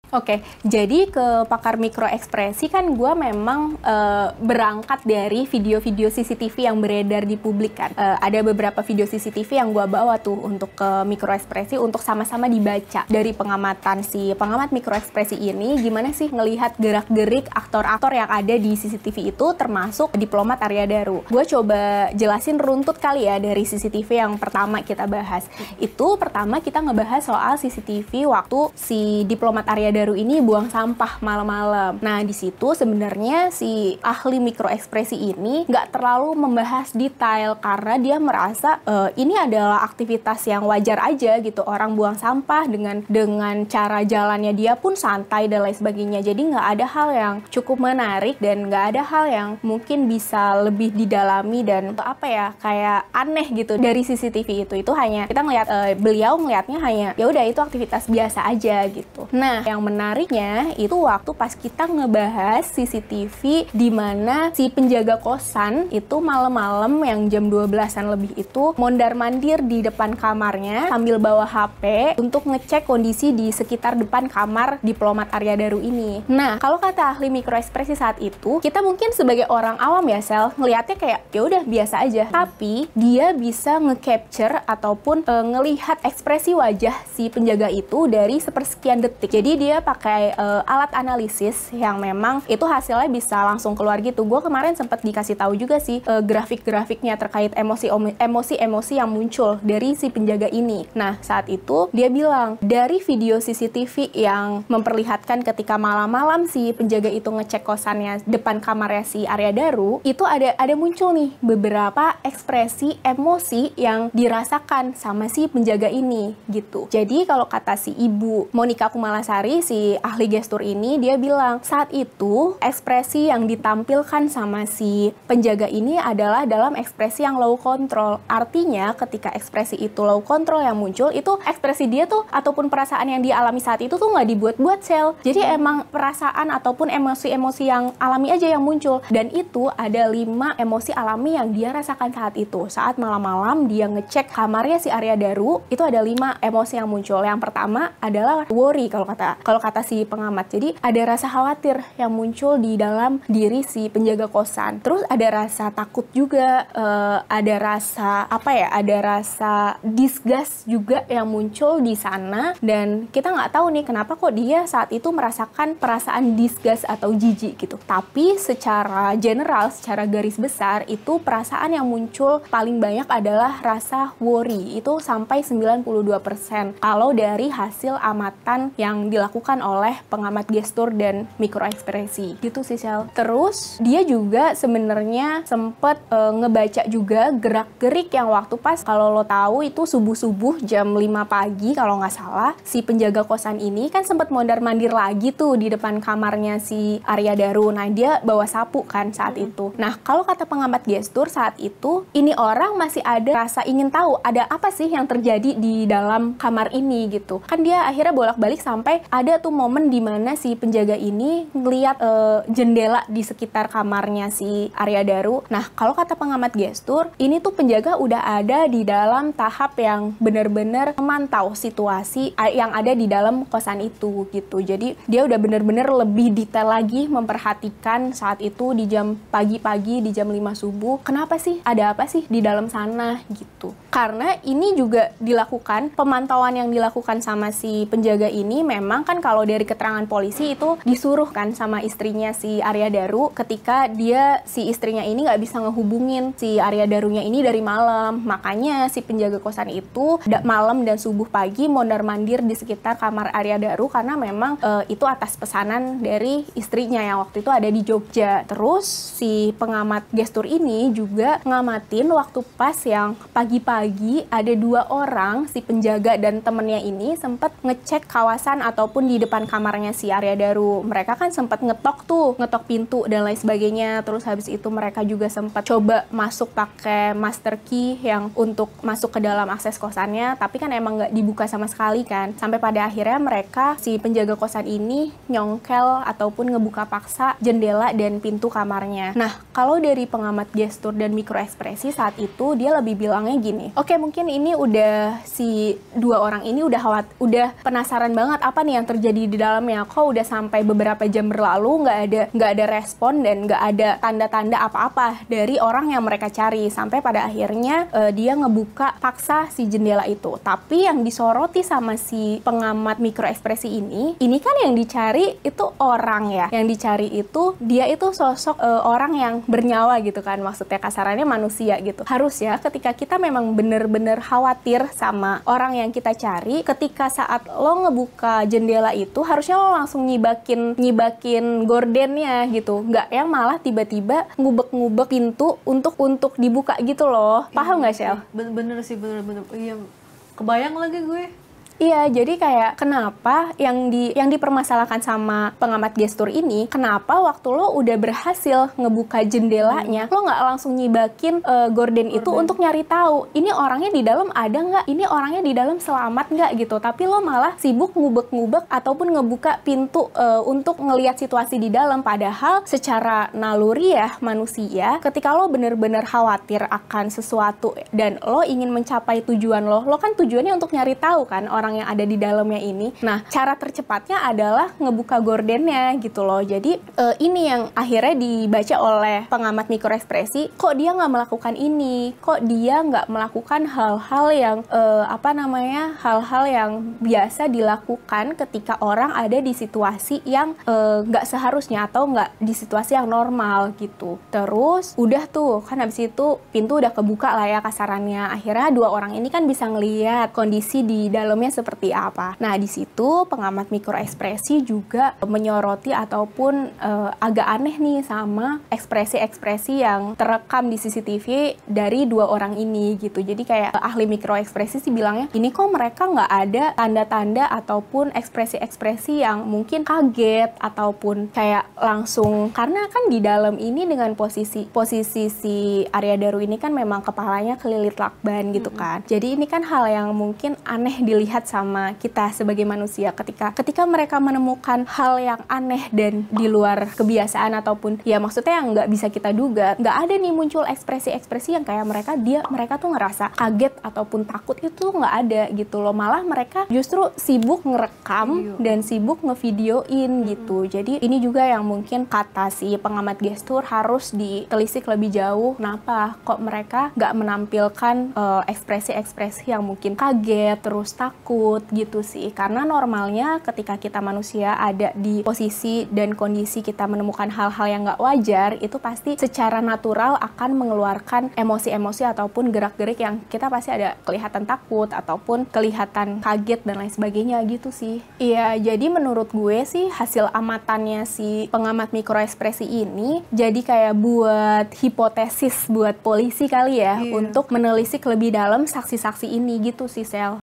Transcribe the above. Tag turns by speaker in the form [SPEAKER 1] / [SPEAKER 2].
[SPEAKER 1] Oke, jadi ke pakar mikroekspresi kan gue memang berangkat dari video-video CCTV yang beredar di publik kan. Ada beberapa video CCTV yang gue bawa tuh untuk ke mikroekspresi untuk sama-sama dibaca dari pengamatan si pengamat mikroekspresi ini gimana sih ngelihat gerak-gerik aktor-aktor yang ada di CCTV itu termasuk diplomat Arya Daru. Gue coba jelasin runtut kali ya dari CCTV yang pertama kita bahas. Itu pertama kita ngebahas soal CCTV waktu si diplomat Arya Daru ini buang sampah malam-malam. Nah, di situ sebenarnya si ahli mikroekspresi ini nggak terlalu membahas detail karena dia merasa ini adalah aktivitas yang wajar aja gitu. Orang buang sampah dengan cara jalannya dia pun santai dan lain sebagainya. Jadi nggak ada hal yang cukup menarik dan nggak ada hal yang mungkin bisa lebih didalami dan apa ya kayak aneh gitu dari CCTV itu. Itu hanya kita ngelihat beliau ngelihatnya hanya ya udah itu aktivitas biasa aja gitu. Nah, yang menariknya itu waktu pas kita ngebahas CCTV di mana si penjaga kosan itu malam-malam yang jam 12-an lebih itu mondar-mandir di depan kamarnya sambil bawa HP untuk ngecek kondisi di sekitar depan kamar diplomat Arya Daru ini. Nah, kalau kata ahli mikroekspresi saat itu, kita mungkin sebagai orang awam ya Sel, ngelihatnya kayak ya udah biasa aja. Tapi dia bisa nge-capture ataupun ngelihat ekspresi wajah si penjaga itu dari sepersekian detik. Jadi dia pakai alat analisis yang memang itu hasilnya bisa langsung keluar gitu. Gue kemarin sempat dikasih tahu juga sih grafik-grafiknya terkait emosi-emosi yang muncul dari si penjaga ini. Nah, saat itu dia bilang dari video CCTV yang memperlihatkan ketika malam-malam si penjaga itu ngecek kosannya depan kamarnya si Arya Daru, itu ada muncul nih beberapa ekspresi emosi yang dirasakan sama si penjaga ini gitu. Jadi kalau kata si Ibu Monica Kumalasari, si ahli gestur ini, dia bilang saat itu ekspresi yang ditampilkan sama si penjaga ini adalah dalam ekspresi yang low control. Artinya ketika ekspresi itu low control yang muncul, itu ekspresi dia tuh ataupun perasaan yang dia alami saat itu tuh nggak dibuat-buat Sel. Jadi emang perasaan ataupun emosi-emosi yang alami aja yang muncul. Dan itu ada 5 emosi alami yang dia rasakan saat itu. Saat malam-malam dia ngecek kamarnya si Arya Daru, itu ada 5 emosi yang muncul. Yang pertama adalah worry kalau kata si pengamat. Jadi ada rasa khawatir yang muncul di dalam diri si penjaga kosan. Terus ada rasa takut juga, ada rasa ada rasa disgust juga yang muncul di sana. Dan kita nggak tahu nih kenapa kok dia saat itu merasakan perasaan disgust atau jijik gitu. Tapi secara general, secara garis besar itu perasaan yang muncul paling banyak adalah rasa worry. Itu sampai 92% kalau dari hasil amatan yang dilakukan oleh pengamat gestur dan mikroekspresi gitu sih Sel. Terus dia juga sebenarnya sempet ngebaca juga gerak-gerik yang waktu pas kalau lo tahu itu subuh-subuh jam 5 pagi kalau nggak salah si penjaga kosan ini kan sempet mondar-mandir lagi tuh di depan kamarnya si Arya Daru. Nah, dia bawa sapu kan saat itu. Nah, kalau kata pengamat gestur saat itu ini orang masih ada rasa ingin tahu ada apa sih yang terjadi di dalam kamar ini gitu. Kan dia akhirnya bolak-balik sampai ada tuh momen di mana si penjaga ini ngeliat jendela di sekitar kamarnya si Arya Daru. Nah, kalau kata pengamat gestur, ini tuh penjaga udah ada di dalam tahap yang benar-benar memantau situasi yang ada di dalam kosan itu gitu. Jadi dia udah benar-benar lebih detail lagi memperhatikan saat itu di jam pagi-pagi, di jam 5 subuh. Kenapa sih? Ada apa sih di dalam sana gitu. Karena ini juga dilakukan, pemantauan yang dilakukan sama si penjaga ini memang kan kalau dari keterangan polisi itu disuruh kan sama istrinya si Arya Daru ketika si istrinya ini nggak bisa ngehubungin si Arya Darunya ini dari malam. Makanya si penjaga kosan itu malam dan subuh pagi mondar-mandir di sekitar kamar Arya Daru karena memang itu atas pesanan dari istrinya yang waktu itu ada di Jogja. Terus si pengamat gestur ini juga ngamatin waktu pas yang pagi-pagi ada 2 orang si penjaga dan temennya ini sempat ngecek kawasan ataupun di depan kamarnya si Arya Daru. Mereka kan sempat ngetok pintu dan lain sebagainya. Terus habis itu mereka juga sempat coba masuk pakai master key yang untuk masuk ke dalam akses kosannya, tapi kan emang nggak dibuka sama sekali kan. Sampai pada akhirnya mereka si penjaga kosan ini nyongkel ataupun ngebuka paksa jendela dan pintu kamarnya. Nah, kalau dari pengamat gestur dan mikroekspresi saat itu dia lebih bilangnya gini, oke, mungkin ini udah si 2 orang ini udah penasaran banget apa nih yang terjadi di dalamnya. Kok udah sampai beberapa jam berlalu nggak ada respon dan nggak ada tanda-tanda apa-apa dari orang yang mereka cari, sampai pada akhirnya dia ngebuka paksa si jendela itu. Tapi yang disoroti sama si pengamat mikroekspresi ini kan yang dicari itu orang ya, yang dicari itu dia itu sosok orang yang bernyawa gitu kan, maksudnya kasarannya manusia gitu. Harus ya, ketika kita memang bener-bener khawatir sama orang yang kita cari, ketika saat lo ngebuka jendela itu harusnya lo langsung nyibakin gordennya gitu, nggak yang malah tiba-tiba ngubek-ngubek pintu untuk dibuka gitu loh. Paham nggak, Shell?
[SPEAKER 2] Bener sih, bener. Iya, kebayang lagi gue.
[SPEAKER 1] Iya, jadi kayak kenapa yang dipermasalahkan sama pengamat gestur ini, kenapa waktu lo udah berhasil ngebuka jendelanya, lo nggak langsung nyibakin gorden itu untuk nyari tahu, ini orangnya di dalam ada nggak, ini orangnya di dalam selamat nggak gitu, tapi lo malah sibuk ngubek-ngubek ataupun ngebuka pintu untuk ngelihat situasi di dalam, padahal secara naluri ya manusia, ketika lo bener-bener khawatir akan sesuatu dan lo ingin mencapai tujuan lo kan tujuannya untuk nyari tahu kan orang yang ada di dalamnya ini. Nah, cara tercepatnya adalah ngebuka gordennya gitu loh. Jadi ini yang akhirnya dibaca oleh pengamat mikroekspresi, kok dia nggak melakukan ini, kok dia nggak melakukan hal-hal yang hal-hal yang biasa dilakukan ketika orang ada di situasi yang nggak seharusnya atau nggak di situasi yang normal gitu. Terus udah tuh kan habis itu pintu udah kebuka lah ya kasarannya. Akhirnya dua orang ini kan bisa ngelihat kondisi di dalamnya seperti apa. Nah, di situ pengamat mikroekspresi juga menyoroti ataupun agak aneh nih sama ekspresi-ekspresi yang terekam di CCTV dari dua orang ini gitu. Jadi kayak ahli mikroekspresi sih bilangnya, ini kok mereka nggak ada tanda-tanda ataupun ekspresi-ekspresi yang mungkin kaget ataupun kayak langsung, karena kan di dalam ini dengan posisi si Arya Daru ini kan memang kepalanya kelilit lakban gitu kan. Jadi ini kan hal yang mungkin aneh dilihat sama kita sebagai manusia ketika mereka menemukan hal yang aneh dan di luar kebiasaan ataupun ya maksudnya yang nggak bisa kita duga, nggak ada nih muncul ekspresi-ekspresi yang kayak mereka tuh ngerasa kaget ataupun takut, itu nggak ada gitu loh, malah mereka justru sibuk ngerekam dan sibuk ngevideoin gitu. Jadi ini juga yang mungkin kata si pengamat gestur harus ditelisik lebih jauh, kenapa kok mereka nggak menampilkan ekspresi-ekspresi yang mungkin kaget terus takut gitu sih. Karena normalnya ketika kita manusia ada di posisi dan kondisi kita menemukan hal-hal yang nggak wajar, itu pasti secara natural akan mengeluarkan emosi-emosi ataupun gerak-gerik yang kita pasti ada kelihatan takut ataupun kelihatan kaget dan lain sebagainya gitu sih. Iya, jadi menurut gue sih hasil amatannya si pengamat mikroekspresi ini jadi kayak buat hipotesis buat polisi kali ya untuk menelisik lebih dalam saksi-saksi ini gitu sih, Sel.